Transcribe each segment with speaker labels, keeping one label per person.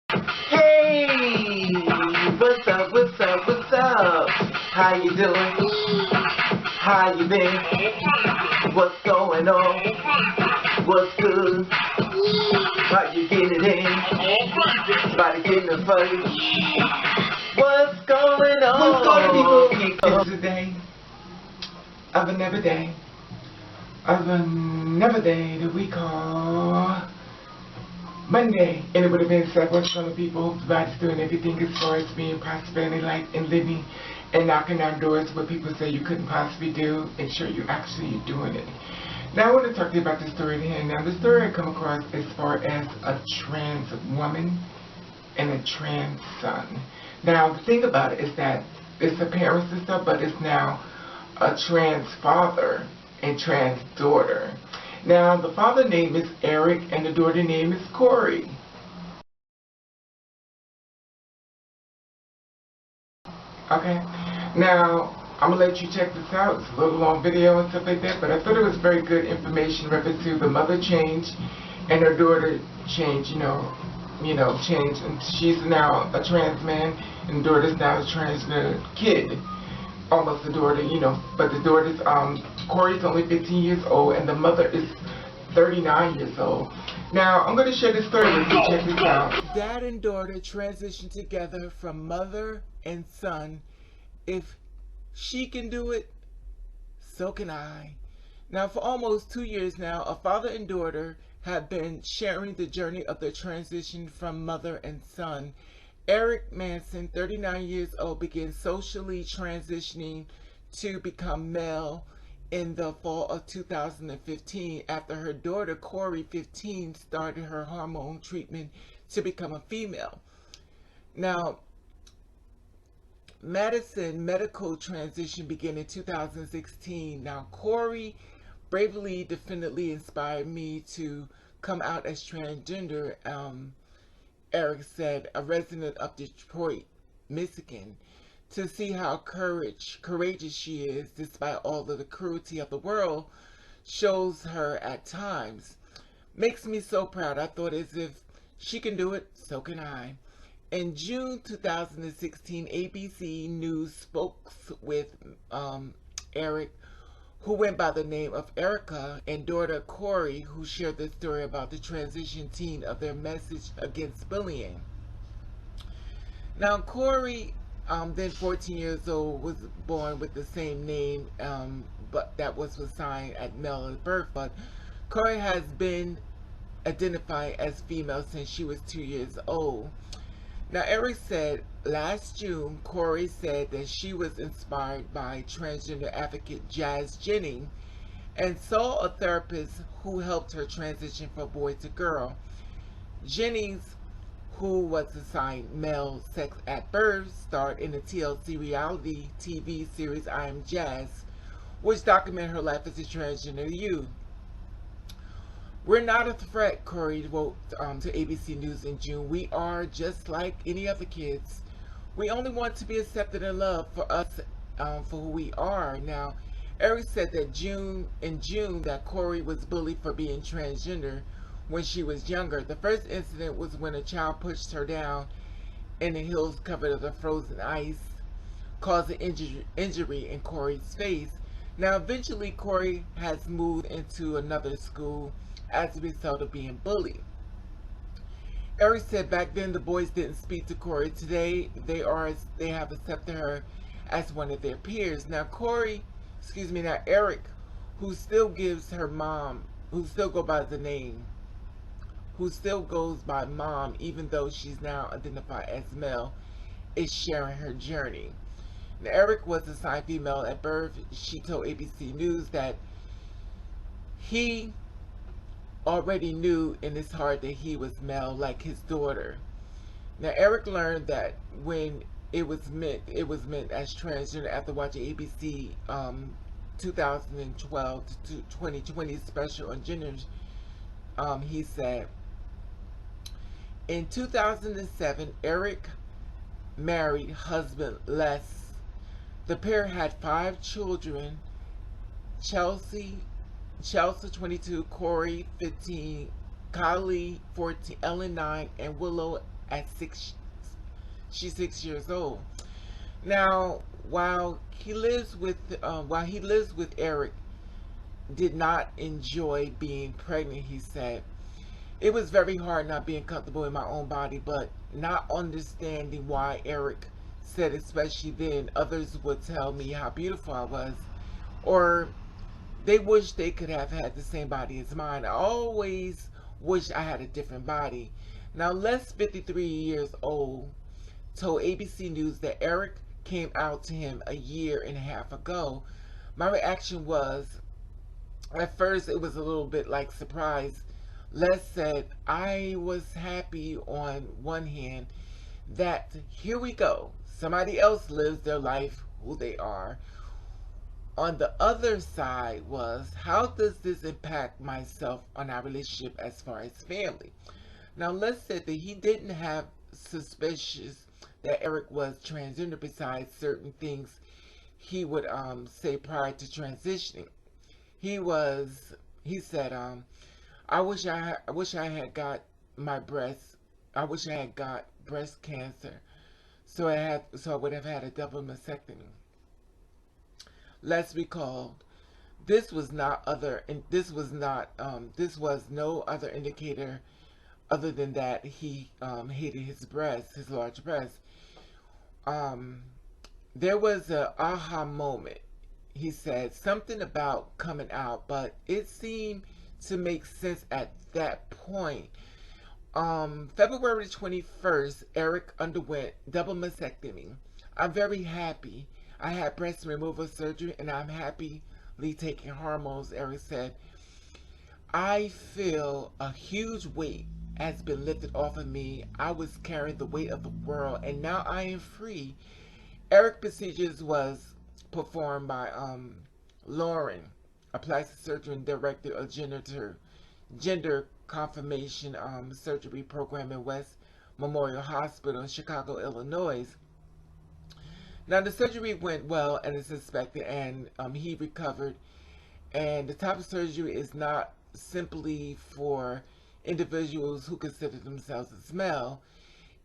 Speaker 1: Hey, what's up, what's up, what's up? How you doing? How you been? What's going on? What's good? How you getting it in? Body getting a fight. What's going on? What's going on, people? It's a day of another day that we call Monday, and it would have been said, what's going on, people? Hope everybody's doing everything as far as being prosperity, life, and living, and knocking on doors what people say you couldn't possibly do, and sure you actually doing it. Now I want to talk to you about the story at hand. Now the story I come across as far as a trans woman and a trans son. Now the thing about it is that it's a parent and stuff, but it's now a trans father and trans daughter. Now, the father name is Eric and the daughter name is Corey. Okay? Now, I'm going to let you check this out. It's a little long video and stuff like that, but I thought it was very good information reference to the mother change and her daughter change, change. And she's now a trans man and the daughter's now a transgender kid. Almost a daughter, but the daughter's, Corey's only 15 years old and the mother is 39 years old. Now, I'm going to share this story with you. Check this out. Dad and daughter transition together from mother and son. If she can do it, so can I. Now, for almost 2 years now, a father and daughter have been sharing the journey of their transition from mother and son. Eric Manson, 39 years old, began socially transitioning to become male in the fall of 2015 after her daughter, Corey, 15, started her hormone treatment to become a female. Now, Madison medical transition began in 2016. Now, Corey bravely, definitely inspired me to come out as transgender. Eric said, a resident of Detroit, Michigan, to see how courageous she is despite all of the cruelty of the world shows her at times. Makes me so proud. I thought, as if she can do it, so can I. In June 2016, ABC News spoke with Eric, who went by the name of Erica, and daughter Corey, who shared the story about the transition teen of their message against bullying. Now, Corey, then 14 years old, was born with the same name, but that was assigned at male at birth. But Corey has been identified as female since she was 2 years old. Now, Eric said last June, Corey said that she was inspired by transgender advocate Jazz Jennings and saw a therapist who helped her transition from boy to girl. Jennings, who was assigned male sex at birth, starred in the TLC reality TV series I Am Jazz, which documented her life as a transgender youth. We're not a threat, Corey wrote to ABC News in June. We are just like any other kids. We only want to be accepted and loved for us, for who we are. Now, Eric said that in June that Corey was bullied for being transgender when she was younger. The first incident was when a child pushed her down in the hills covered with frozen ice, causing injury in Corey's face. Now, eventually, Corey has moved into another school as a result of being bullied. Eric said back then the boys didn't speak to Corey. Today they have accepted her as one of their peers. Now Eric, who still gives her mom, who still goes by mom, even though she's now identified as male, is sharing her journey. Now, Eric was assigned female at birth. She told ABC News that he already knew in his heart that he was male like his daughter. Now, Eric learned that when it was meant as transgender after watching ABC 2012 to 2020 special on genders. He said, in 2007, Eric married husband Les. The pair had 5 children: Chelsea 22, Corey 15, Kylie 14, Ellen 9, and Willow at six. She's 6 years old now. While he lives with Eric, did not enjoy being pregnant. He said it was very hard not being comfortable in my own body, but not understanding why Eric said, especially then, others would tell me how beautiful I was, or they wish they could have had the same body as mine. I always wish I had a different body. Now, Les, 53 years old, told ABC News that Eric came out to him a year and a half ago. My reaction was, at first, it was a little bit like surprise. Les said, I was happy on one hand that here we go. Somebody else lives their life who they are. On the other side was, how does this impact myself on our relationship as far as family? Now, Les said that he didn't have suspicions that Eric was transgender besides certain things he would say prior to transitioning. He said, I wish I had got I wish I had got breast cancer, so I would have had a double mastectomy. Let's recall, this was no other indicator other than that he hated his large breast. There was a aha moment. He said something about coming out, but it seemed to make sense at that point. February 21st, Eric underwent double mastectomy. I'm very happy. I had breast removal surgery and I'm happily taking hormones, Eric said. I feel a huge weight has been lifted off of me. I was carrying the weight of the world and now I am free. Eric procedures was performed by Lauren, a plastic surgeon director of gender confirmation surgery program in West Memorial Hospital in Chicago, Illinois. Now the surgery went well and is expected, and he recovered. And the type of surgery is not simply for individuals who consider themselves as male.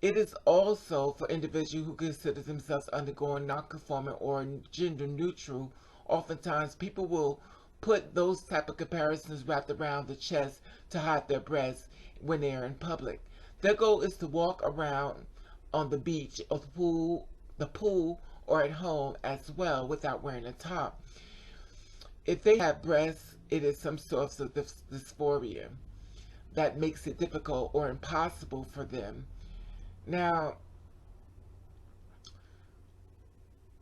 Speaker 1: It is also for individuals who consider themselves undergoing non-conforming or gender neutral. Oftentimes, people will put those type of comparisons wrapped around the chest to hide their breasts when they are in public. Their goal is to walk around on the beach or the pool or at home as well without wearing a top. If they have breasts, it is some sort of dysphoria that makes it difficult or impossible for them. Now,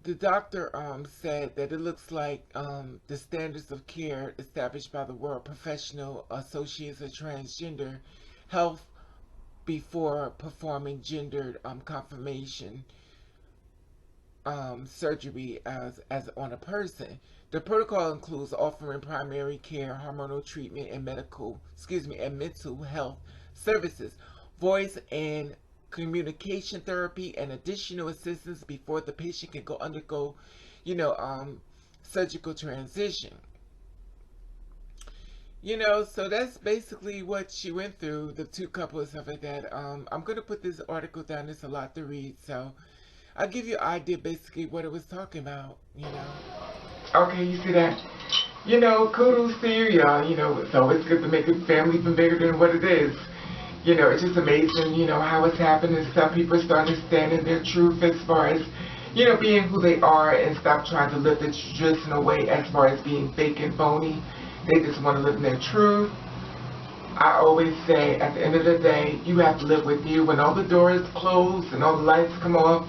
Speaker 1: the doctor said that it looks like the standards of care established by the World Professional Associates of Transgender Health before performing gendered confirmation surgery as on a person. The protocol includes offering primary care, hormonal treatment, and mental health services, voice and communication therapy, and additional assistance before the patient can undergo, surgical transition. So that's basically what she went through, the two couples, stuff like that. I'm going to put this article down. It's a lot to read, so I'll give you an idea basically what it was talking about. Okay, you see that? Kudos to you, y'all. It's always good to make a family even bigger than what it is. It's just amazing, how it's happening. Some people are starting to stand in their truth as far as, being who they are and stop trying to live the traditional way as far as being fake and phony. They just want to live in their truth. I always say, at the end of the day, you have to live with you. When all the doors close and all the lights come off,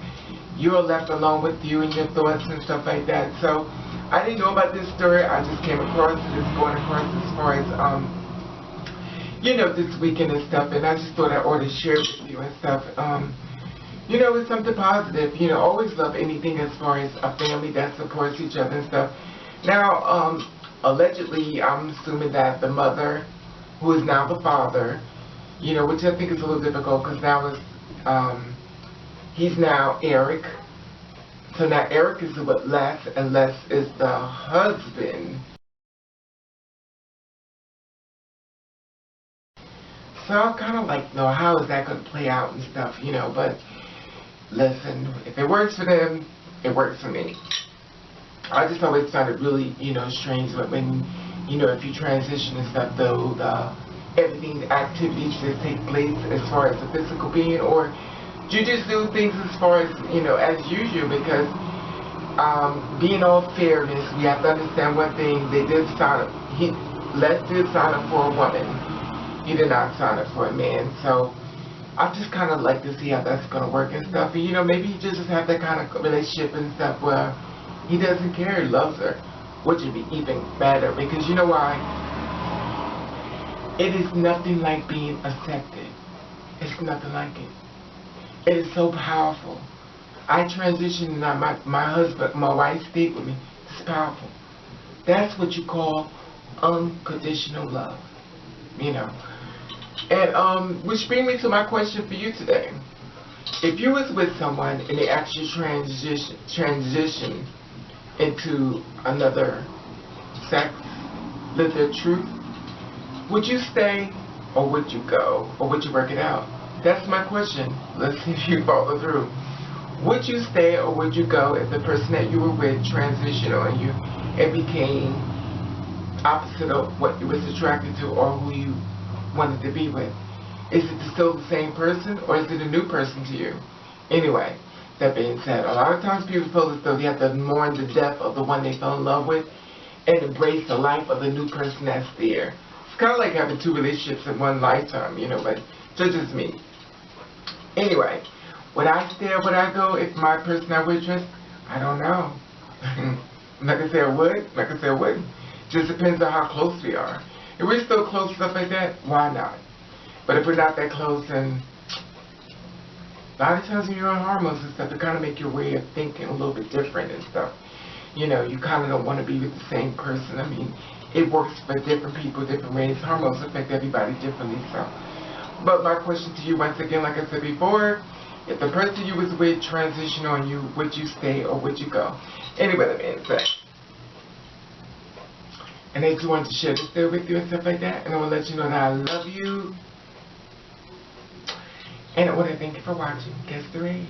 Speaker 1: you're left alone with you and your thoughts and stuff like that. So, I didn't know about this story. I just came across it. It's going across as far as, this weekend and stuff, and I just thought I ought to share with you and stuff. It's something positive. Always love anything as far as a family that supports each other and stuff. Now, allegedly, I'm assuming that the mother, who is now the father, which I think is a little difficult because now he's now Eric. So now Eric is with Les, and Les is the husband. So I kind of like, know, how is that going to play out and stuff, you know, but listen, if it works for them, it works for me. I just always found it really, you know, strange when, you know, if you transition and stuff, though, everything, the activities just take place as far as the physical being, or do you just do things as far as, you know, as usual, because being all fairness, we have to understand one thing. They did sign up, Les did sign up for a woman. He did not sign up for a man. So I just kind of like to see how that's going to work and stuff. And, you know, maybe he just have that kind of relationship and stuff where he doesn't care, he loves her, which would be even better, because you know why? It is nothing like being accepted. It's nothing like it. It is so powerful. I transitioned, my husband, my wife stayed with me. It's powerful. That's what you call unconditional love, you know. And which brings me to my question for you today. If you was with someone and they actually transition into another sex, live their truth, would you stay or would you go, or would you work it out? That's my question. Let's see if you follow through. Would you stay or would you go if the person that you were with transitioned on you and became opposite of what you was attracted to or who you wanted to be with? Is it still the same person or is it a new person to you? Anyway, that being said, a lot of times people feel as though they have to mourn the death of the one they fell in love with and embrace the life of the new person that's there. It's kind of like having two relationships in one lifetime, you know, but just me. Anyway, would I stay or would I go if my person I was with? I don't know. I'm not going to say I would, I'm not going to say I wouldn't. Just depends on how close we are. If we're still close, stuff like that, why not? But if we're not that close, then a lot of times when you're on hormones and stuff, it kind of make your way of thinking a little bit different and stuff. You know, you kind of don't want to be with the same person. I mean, it works for different people, different ways. Hormones affect everybody differently, so. But my question to you, once again, like I said before, if the person you was with transition on you, would you stay or would you go? Anyway, let me say. And I just wanted to share this there with you and stuff like that. And I want to let you know that I love you. And I want to thank you for watching. Guess 3.